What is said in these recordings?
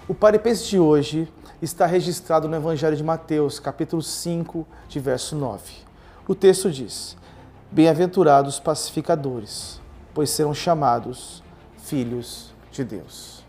O Paripense de hoje está registrado no Evangelho de Mateus, capítulo 5, de verso 9. O texto diz: Bem-aventurados os pacificadores, pois serão chamados filhos de Deus.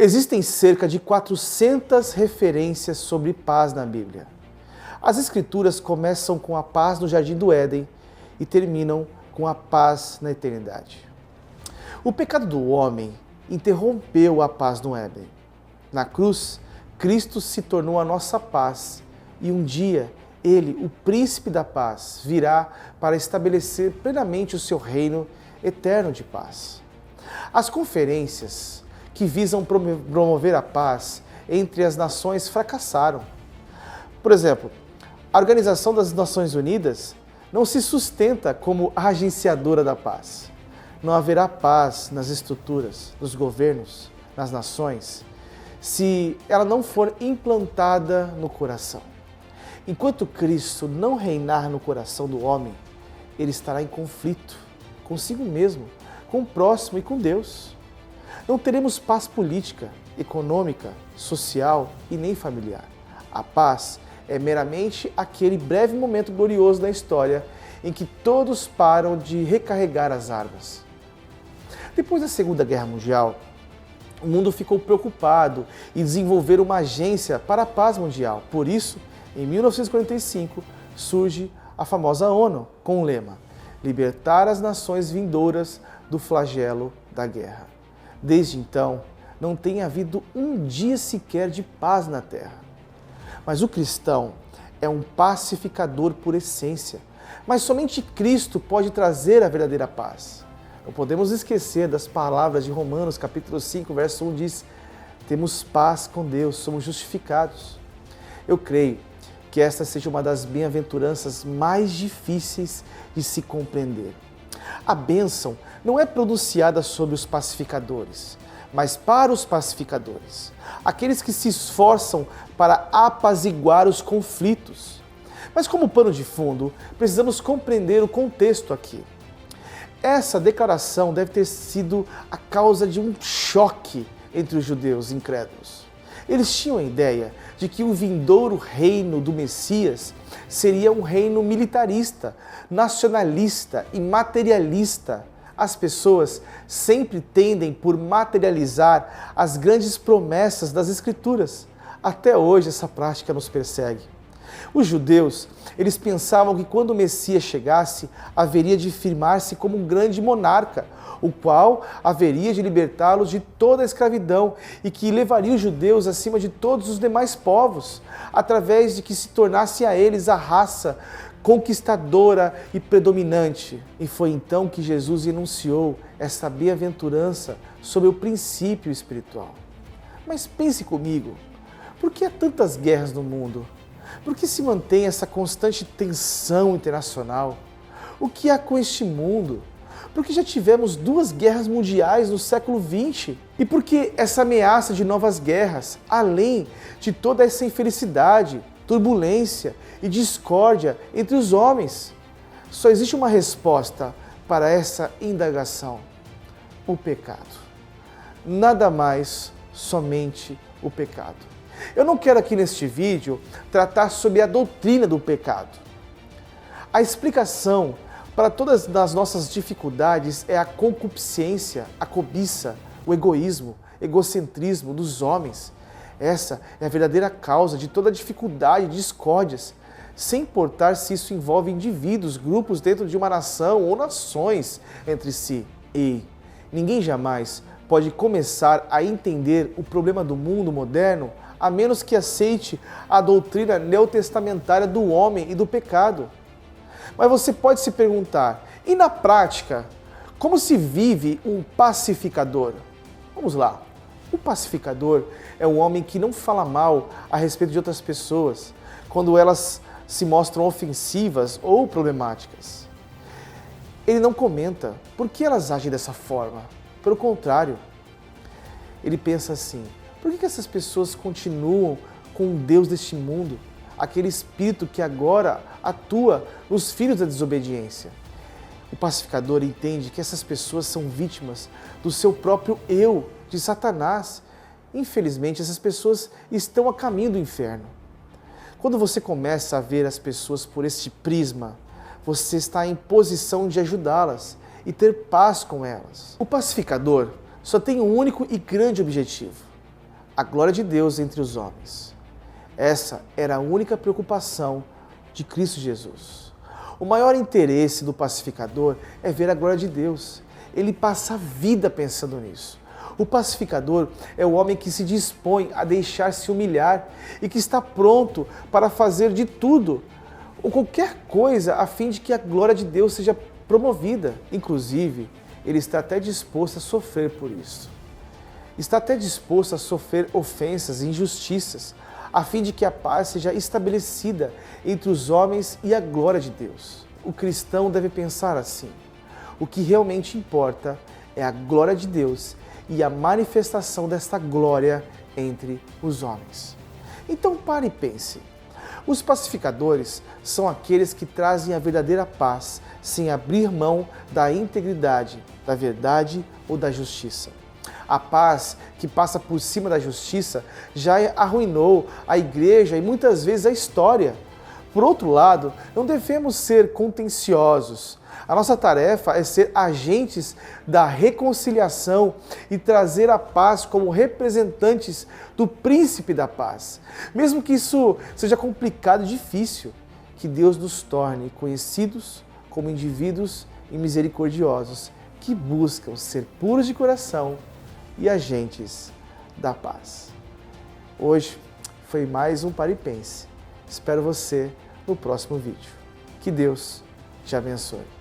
Existem cerca de 400 referências sobre paz na Bíblia. As Escrituras começam com a paz no Jardim do Éden e terminam com a paz na eternidade. O pecado do homem interrompeu a paz no Éden. Na cruz, Cristo se tornou a nossa paz e um dia Ele, o Príncipe da Paz, virá para estabelecer plenamente o seu reino eterno de paz. As conferências que visam promover a paz entre as nações fracassaram. Por exemplo, a Organização das Nações Unidas não se sustenta como agenciadora da paz. Não haverá paz nas estruturas, nos governos, nas nações, se ela não for implantada no coração. Enquanto Cristo não reinar no coração do homem, ele estará em conflito consigo mesmo, com o próximo e com Deus. Não teremos paz política, econômica, social e nem familiar. A paz é meramente aquele breve momento glorioso da história em que todos param de recarregar as armas. Depois da Segunda Guerra Mundial, o mundo ficou preocupado em desenvolver uma agência para a paz mundial. Por isso, em 1945, surge a famosa ONU com o lema: libertar as nações vindouras do flagelo da guerra. Desde então, não tem havido um dia sequer de paz na Terra. Mas o cristão é um pacificador por essência. Mas somente Cristo pode trazer a verdadeira paz. Não podemos esquecer das palavras de Romanos, capítulo 5, verso 1, diz: temos paz com Deus, somos justificados. Eu creio que esta seja uma das bem-aventuranças mais difíceis de se compreender. A bênção não é pronunciada sobre os pacificadores, mas para os pacificadores, aqueles que se esforçam para apaziguar os conflitos. Mas como pano de fundo, precisamos compreender o contexto aqui. Essa declaração deve ter sido a causa de um choque entre os judeus incrédulos. Eles tinham a ideia de que o vindouro reino do Messias seria um reino militarista, nacionalista e materialista. As pessoas sempre tendem por materializar as grandes promessas das Escrituras. Até hoje essa prática nos persegue. Os judeus, eles pensavam que quando o Messias chegasse, haveria de firmar-se como um grande monarca, o qual haveria de libertá-los de toda a escravidão e que levaria os judeus acima de todos os demais povos, através de que se tornasse a eles a raça conquistadora e predominante. E foi então que Jesus enunciou essa bem-aventurança sobre o princípio espiritual. Mas pense comigo, por que há tantas guerras no mundo? Por que se mantém essa constante tensão internacional? O que há com este mundo? Porque já tivemos 2 guerras mundiais no século XX. E por que essa ameaça de novas guerras, além de toda essa infelicidade, turbulência e discórdia entre os homens? Só existe uma resposta para essa indagação: o pecado. Nada mais, somente o pecado. Eu não quero aqui neste vídeo tratar sobre a doutrina do pecado. A explicação para todas as nossas dificuldades é a concupiscência, a cobiça, o egoísmo, egocentrismo dos homens. Essa é a verdadeira causa de toda dificuldade e discórdias, sem importar se isso envolve indivíduos, grupos dentro de uma nação ou nações entre si. E ninguém jamais pode começar a entender o problema do mundo moderno a menos que aceite a doutrina neotestamentária do homem e do pecado. Mas você pode se perguntar, e na prática, como se vive um pacificador? Vamos lá. O pacificador é um homem que não fala mal a respeito de outras pessoas quando elas se mostram ofensivas ou problemáticas. Ele não comenta por que elas agem dessa forma. Pelo contrário, ele pensa assim: Por que essas pessoas continuam com o Deus deste mundo, aquele espírito que agora atua nos filhos da desobediência? O pacificador entende que essas pessoas são vítimas do seu próprio eu, de Satanás. Infelizmente, essas pessoas estão a caminho do inferno. Quando você começa a ver as pessoas por este prisma, você está em posição de ajudá-las e ter paz com elas. O pacificador só tem um único e grande objetivo: a glória de Deus entre os homens. Essa era a única preocupação de Cristo Jesus. O maior interesse do pacificador é ver a glória de Deus. Ele passa a vida pensando nisso. O pacificador é o homem que se dispõe a deixar-se humilhar e que está pronto para fazer de tudo ou qualquer coisa a fim de que a glória de Deus seja promovida. Inclusive, ele está até disposto a sofrer por isso. Está até disposto a sofrer ofensas e injustiças, a fim de que a paz seja estabelecida entre os homens e a glória de Deus. O cristão deve pensar assim: o que realmente importa é a glória de Deus e a manifestação desta glória entre os homens. Então pare e pense. Os pacificadores são aqueles que trazem a verdadeira paz sem abrir mão da integridade, da verdade ou da justiça. A paz que passa por cima da justiça já arruinou a igreja e muitas vezes a história. Por outro lado, não devemos ser contenciosos. A nossa tarefa é ser agentes da reconciliação e trazer a paz como representantes do príncipe da paz. Mesmo que isso seja complicado e difícil, que Deus nos torne conhecidos como indivíduos e misericordiosos que buscam ser puros de coração e agentes da paz. Hoje foi mais um Pare e Pense. Espero você no próximo vídeo. Que Deus te abençoe.